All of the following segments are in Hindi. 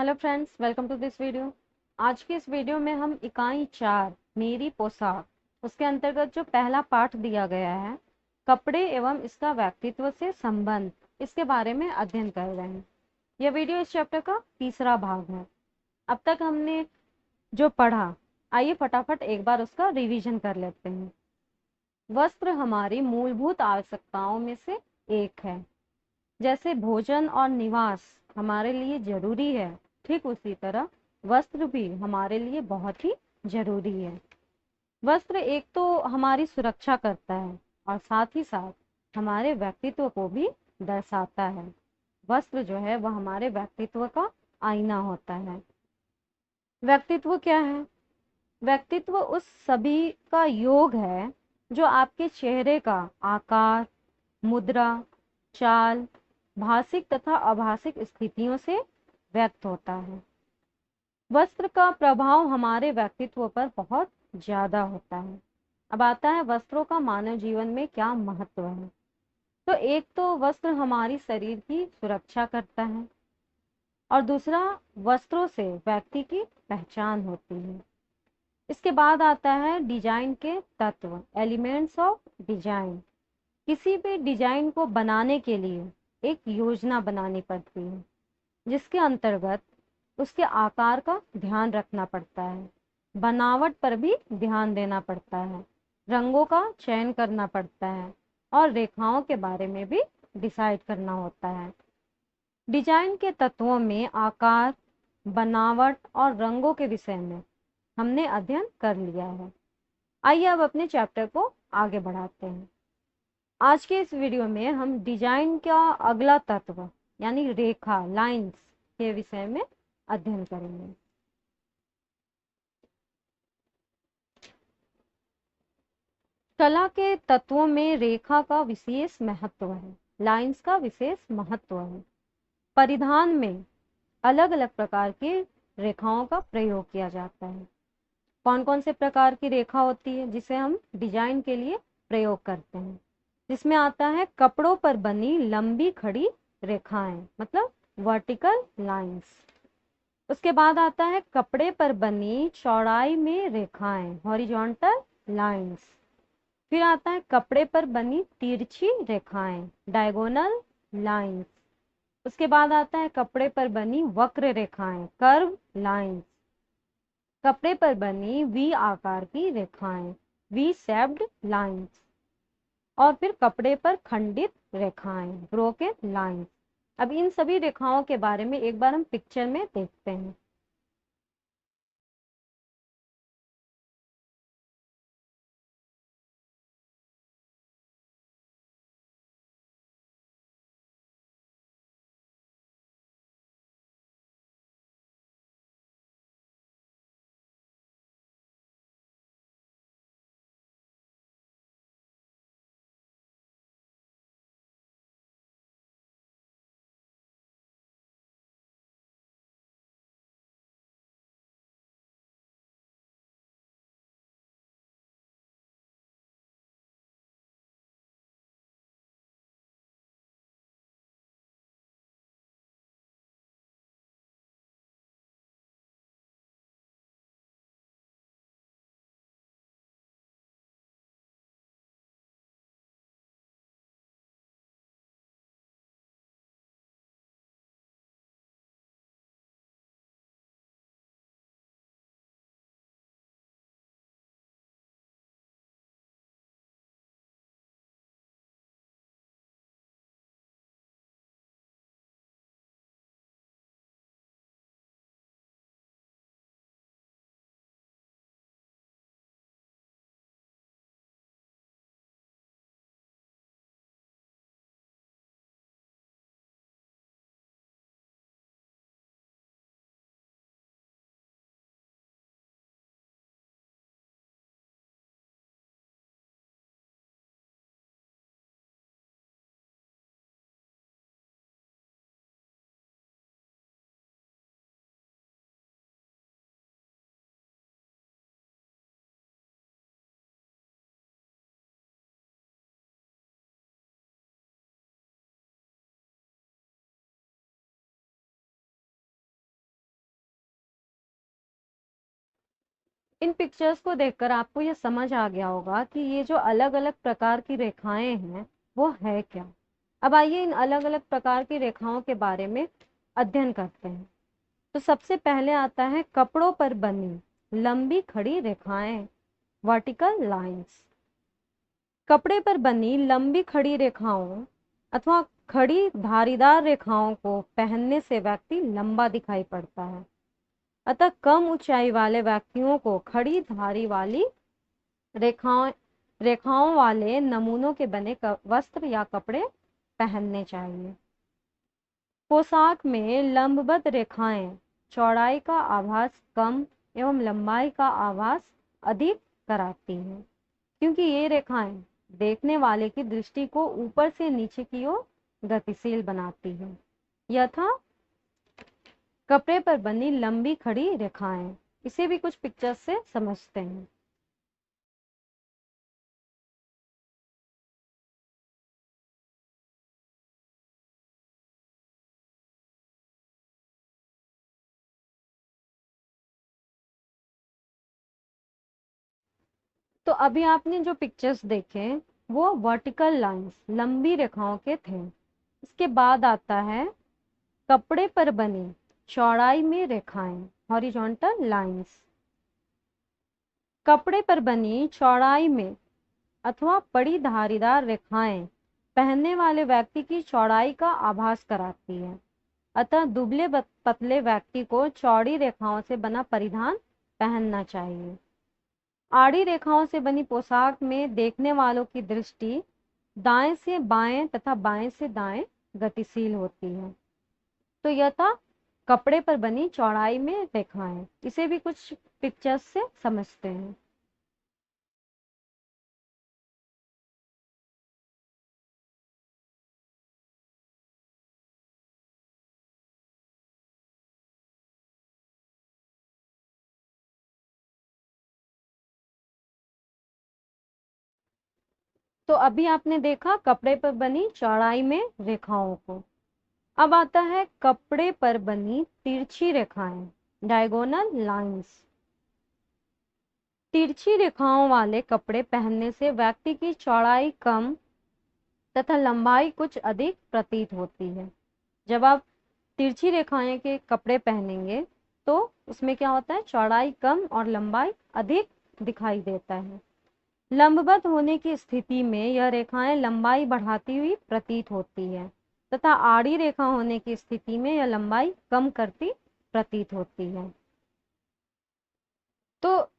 Hello friends, welcome to this video. आज की इस वीडियो में हम इकाई 4 मेरी पोशाक उसके अंतर्गत जो पहला पाठ दिया गया है, कपड़े एवं इसका व्यक्तित्व से संबंध, इसके बारे में अध्ययन कर रहे हैं। यह वीडियो इस चैप्टर का तीसरा भाग है। अब तक हमने जो पढ़ा, आइए फटाफट एक बार उसका रिवीजन कर लेते हैं। वस्त्र हमारी मूलभूत आवश्यकताओं में से एक है। जैसे भोजन और निवास हमारे लिए जरूरी है, ठीक उसी तरह वस्त्र भी हमारे लिए बहुत ही जरूरी है। वस्त्र एक तो हमारी सुरक्षा करता है और साथ ही साथ हमारे व्यक्तित्व को भी दर्शाता है। वस्त्र जो है वह हमारे व्यक्तित्व का आईना होता है। व्यक्तित्व क्या है? व्यक्तित्व उस सभी का योग है जो आपके चेहरे का आकार, मुद्रा, चाल, भाषिक तथा अभाषिक स्थितियों से व्यक्त होता है। वस्त्र का प्रभाव हमारे व्यक्तित्व पर बहुत ज्यादा होता है। अब आता है वस्त्रों का मानव जीवन में क्या महत्व है। तो एक तो वस्त्र हमारी शरीर की सुरक्षा करता है और दूसरा, वस्त्रों से व्यक्ति की पहचान होती है। इसके बाद आता है डिजाइन के तत्व, एलिमेंट्स ऑफ डिजाइन। किसी भी डिजाइन को बनाने के लिए एक योजना बनानी पड़ती है, जिसके अंतर्गत उसके आकार का ध्यान रखना पड़ता है, बनावट पर भी ध्यान देना पड़ता है, रंगों का चयन करना पड़ता है और रेखाओं के बारे में भी डिसाइड करना होता है। डिजाइन के तत्वों में आकार, बनावट और रंगों के विषय में हमने अध्ययन कर लिया है। आइए अब अपने चैप्टर को आगे बढ़ाते हैं। आज के इस वीडियो में हम डिजाइन का अगला तत्व यानी रेखा, लाइंस के विषय में अध्ययन करेंगे। कला के तत्वों में रेखा का विशेष महत्व है, लाइंस का विशेष महत्व है। परिधान में अलग अलग प्रकार की रेखाओं का प्रयोग किया जाता है। कौन कौन से प्रकार की रेखा होती है जिसे हम डिजाइन के लिए प्रयोग करते हैं? जिसमें आता है कपड़ों पर बनी लंबी खड़ी रेखाएं, मतलब वर्टिकल लाइंस। उसके बाद आता है कपड़े पर बनी चौड़ाई में रेखाएं, हॉरिजॉन्टल लाइंस। फिर आता है कपड़े पर बनी तिरछी रेखाएं, डायगोनल लाइंस। उसके बाद आता है कपड़े पर बनी वक्र रेखाएं, कर्व लाइंस। कपड़े पर बनी वी आकार की रेखाएं, वी शेप्ड लाइंस। और फिर कपड़े पर खंडित रेखाएं, ब्रोकन लाइंस। अब इन सभी रेखाओं के बारे में एक बार हम पिक्चर में देखते हैं। इन पिक्चर्स को देखकर आपको ये समझ आ गया होगा कि ये जो अलग अलग प्रकार की रेखाएं हैं वो है क्या। अब आइए इन अलग अलग प्रकार की रेखाओं के बारे में अध्ययन करते हैं। तो सबसे पहले आता है कपड़ों पर बनी लंबी खड़ी रेखाएं, वर्टिकल लाइंस। कपड़े पर बनी लंबी खड़ी रेखाओं अथवा खड़ी धारीदार रेखाओं को पहनने से व्यक्ति लंबा दिखाई पड़ता है। अतः कम ऊंचाई वाले व्यक्तियों को खड़ी धारी वाली रेखाओं रेखाओं वाले नमूनों के बने वस्त्र या कपड़े पहनने चाहिए। पोशाक में लंबवत रेखाएं चौड़ाई का आभास कम एवं लंबाई का आभास अधिक कराती हैं, क्योंकि ये रेखाएं देखने वाले की दृष्टि को ऊपर से नीचे की ओर गतिशील बनाती है। यथा कपड़े पर बनी लंबी खड़ी रेखाएं, इसे भी कुछ पिक्चर्स से समझते हैं। तो अभी आपने जो पिक्चर्स देखे वो वर्टिकल लाइंस लंबी रेखाओं के थे। इसके बाद आता है कपड़े पर बनी चौड़ाई में रेखाएं, हॉरिजॉन्टल लाइंस। कपड़े पर बनी चौड़ाई में अथवा बड़ी धारीदार रेखाएं पहनने वाले व्यक्ति की चौड़ाई का आभास कराती है। अतः दुबले पतले व्यक्ति को चौड़ी रेखाओं से बना परिधान पहनना चाहिए। आड़ी रेखाओं से बनी पोशाक में देखने वालों की दृष्टि दाएं से बाएं तथा बाएं से दाएं गतिशील होती है। तो यह था कपड़े पर बनी चौड़ाई में रेखाएं। इसे भी कुछ पिक्चर्स से समझते हैं। तो अभी आपने देखा कपड़े पर बनी चौड़ाई में रेखाओं को। अब आता है कपड़े पर बनी तिरछी रेखाएं, डायगोनल लाइंस। तिरछी रेखाओं वाले कपड़े पहनने से व्यक्ति की चौड़ाई कम तथा लंबाई कुछ अधिक प्रतीत होती है। जब आप तिरछी रेखाएं के कपड़े पहनेंगे तो उसमें क्या होता है, चौड़ाई कम और लंबाई अधिक दिखाई देता है। लंबवत होने की स्थिति में यह रेखाएं लंबाई बढ़ाती हुई प्रतीत होती है तथा आड़ी रेखा होने की स्थिति में यह लंबाई कम करती प्रतीत होती है। तो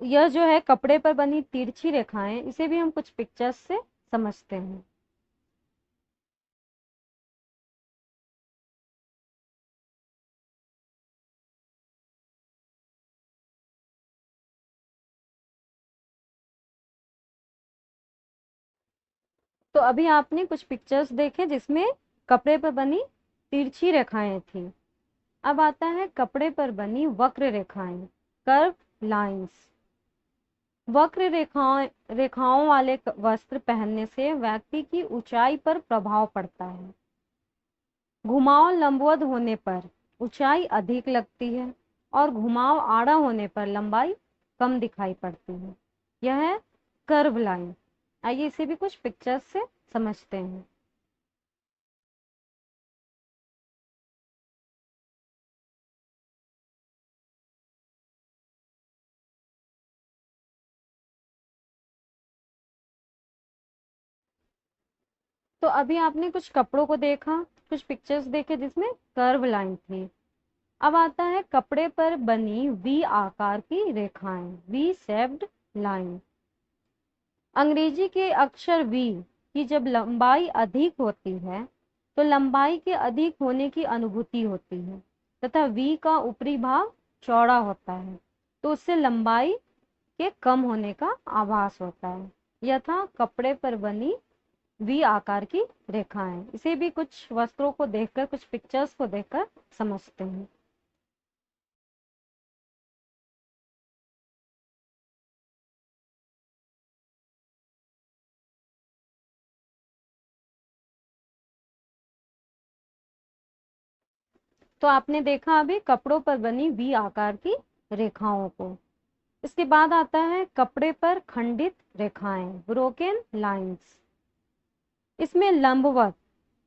यह जो है कपड़े पर बनी तिरछी रेखाएं, इसे भी हम कुछ पिक्चर्स से समझते हैं। तो अभी आपने कुछ पिक्चर्स देखे जिसमें कपड़े पर बनी तिरछी रेखाएं थी। अब आता है कपड़े पर बनी वक्र रेखाएं, कर्व लाइंस। वक्र रेखाओं वाले वस्त्र पहनने से व्यक्ति की ऊंचाई पर प्रभाव पड़ता है। घुमाव लंबवत होने पर ऊंचाई अधिक लगती है और घुमाव आड़ा होने पर लंबाई कम दिखाई पड़ती है। यह है कर्व लाइन। आइए इसे भी कुछ पिक्चर्स से समझते हैं। तो अभी आपने कुछ कपड़ों को देखा, कुछ पिक्चर्स देखे जिसमें कर्व लाइन थी। अब आता है कपड़े पर बनी वी आकार की रेखाएं, वी शेप्ड लाइन। अंग्रेजी के अक्षर वी की जब लंबाई अधिक होती है तो लंबाई के अधिक होने की अनुभूति होती है तथा वी का ऊपरी भाग चौड़ा होता है, तो उससे लंबाई के कम होने का आभास होता है। यथा कपड़े पर बनी वी आकार की रेखाएं। इसे भी कुछ वस्त्रों को देखकर, कुछ पिक्चर्स को देखकर समझते हैं। तो आपने देखा अभी कपड़ों पर बनी वी आकार की रेखाओं को। इसके बाद आता है कपड़े पर खंडित रेखाएं, ब्रोकन लाइंस। इसमें लंबवत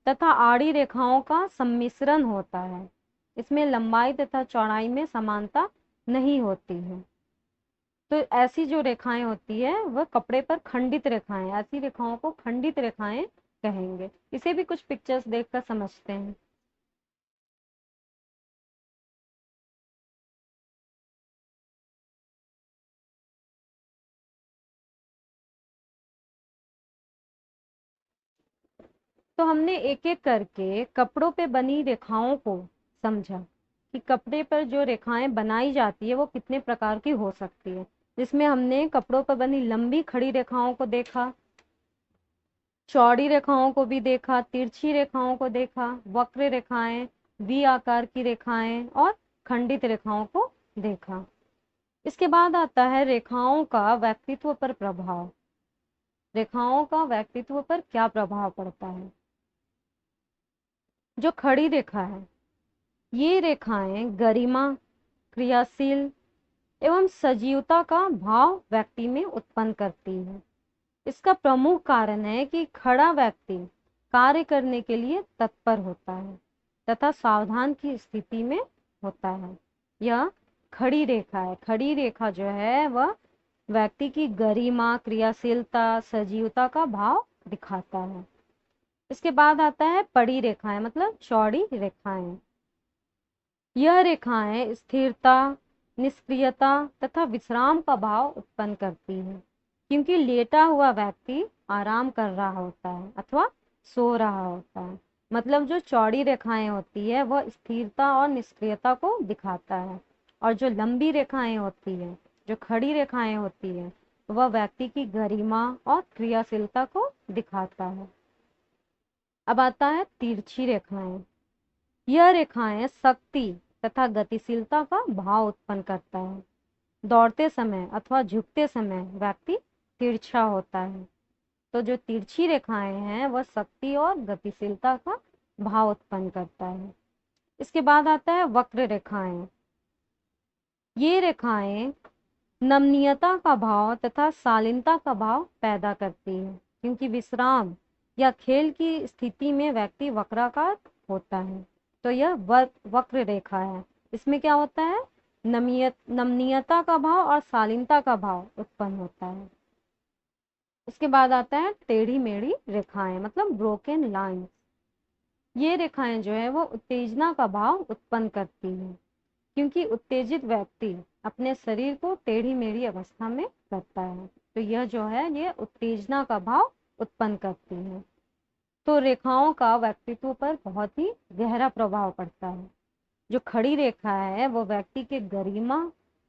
तथा आड़ी रेखाओं का सम्मिश्रण होता है। इसमें लंबाई तथा चौड़ाई में समानता नहीं होती है। तो ऐसी जो रेखाएं होती है वह कपड़े पर खंडित रेखाएं, ऐसी रेखाओं को खंडित रेखाएं कहेंगे। इसे भी कुछ पिक्चर्स देखकर समझते हैं। तो हमने एक एक करके कपड़ों पे बनी रेखाओं को समझा कि कपड़े पर जो रेखाएं बनाई जाती है वो कितने प्रकार की हो सकती है, जिसमें हमने कपड़ों पर बनी लंबी खड़ी रेखाओं को देखा, चौड़ी रेखाओं को भी देखा, तिरछी रेखाओं को देखा, वक्र रेखाएं, वी आकार की रेखाएं और खंडित रेखाओं को देखा। इसके बाद आता है रेखाओं का व्यक्तित्व पर प्रभाव। रेखाओं का व्यक्तित्व पर क्या प्रभाव पड़ता है? जो खड़ी रेखा है, ये रेखाएं गरिमा, क्रियाशील एवं सजीवता का भाव व्यक्ति में उत्पन्न करती है। इसका प्रमुख कारण है कि खड़ा व्यक्ति कार्य करने के लिए तत्पर होता है तथा सावधान की स्थिति में होता है। यह खड़ी रेखा है। खड़ी रेखा जो है वह व्यक्ति की गरिमा, क्रियाशीलता, सजीवता का भाव दिखाता है। इसके बाद आता है पड़ी रेखाएं, मतलब चौड़ी रेखाएं। यह रेखाएं स्थिरता, निष्क्रियता तथा विश्राम का भाव उत्पन्न करती है, क्योंकि लेटा हुआ व्यक्ति आराम कर रहा होता है अथवा सो रहा होता है। मतलब जो चौड़ी रेखाएं होती है वह स्थिरता और निष्क्रियता को दिखाता है, और जो लंबी रेखाएं होती है, जो खड़ी रेखाएं होती है, वह व्यक्ति की गरिमा और क्रियाशीलता को दिखाता है। अब आता है तिरछी रेखाएं। यह रेखाएं शक्ति तथा गतिशीलता का भाव उत्पन्न करता है। दौड़ते समय अथवा झुकते समय व्यक्ति तिरछा होता है। तो जो तिरछी रेखाएं हैं वह शक्ति और गतिशीलता का भाव उत्पन्न करता है। इसके बाद आता है वक्र रेखाएं। ये रेखाएं नमनीयता का भाव तथा शालीनता का भाव पैदा करती है, क्योंकि विश्राम या खेल की स्थिति में व्यक्ति वक्राकार होता है। तो यह वक्र रेखा है। इसमें क्या होता है? नमनीयता का भाव और शालीनता का भाव उत्पन्न होता है। उसके बाद आता है टेढ़ी मेढ़ी रेखाएं, मतलब ब्रोकन लाइंस। ये रेखाएं जो है वो उत्तेजना का भाव उत्पन्न करती है, क्योंकि उत्तेजित व्यक्ति अपने शरीर को टेढ़ी मेढ़ी अवस्था में करता है। तो यह जो है ये उत्तेजना का भाव उत्पन्न करती है। तो रेखाओं का व्यक्तित्व पर बहुत ही गहरा प्रभाव पड़ता है। जो खड़ी रेखा है वो व्यक्ति के गरिमा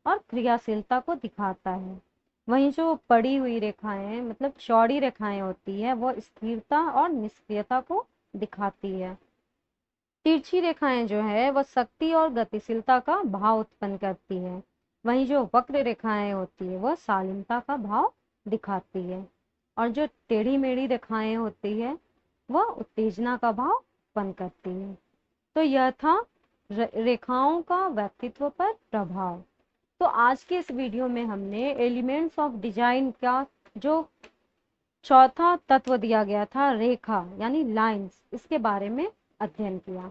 और क्रियाशीलता को दिखाता है। वहीं जो पड़ी हुई रेखाएं, मतलब चौड़ी रेखाएं होती है, वो स्थिरता और निष्क्रियता को दिखाती है। तिरछी रेखाएं जो है वह शक्ति और गतिशीलता का भाव उत्पन्न करती है। वहीं जो वक्र रेखाएं होती है वह शालीनता का भाव दिखाती है, और जो टेढ़ी मेढ़ी रेखाएं होती है वह उत्तेजना का भाव उत्पन्न करती है। तो यह था रेखाओं का व्यक्तित्व पर प्रभाव। तो आज के इस वीडियो में हमने एलिमेंट्स ऑफ डिजाइन का जो चौथा तत्व दिया गया था, रेखा यानी लाइंस, इसके बारे में अध्ययन किया।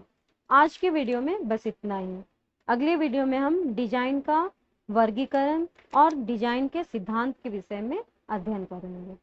आज के वीडियो में बस इतना ही। अगले वीडियो में हम डिजाइन का वर्गीकरण और डिजाइन के सिद्धांत के विषय में अध्ययन करेंगे।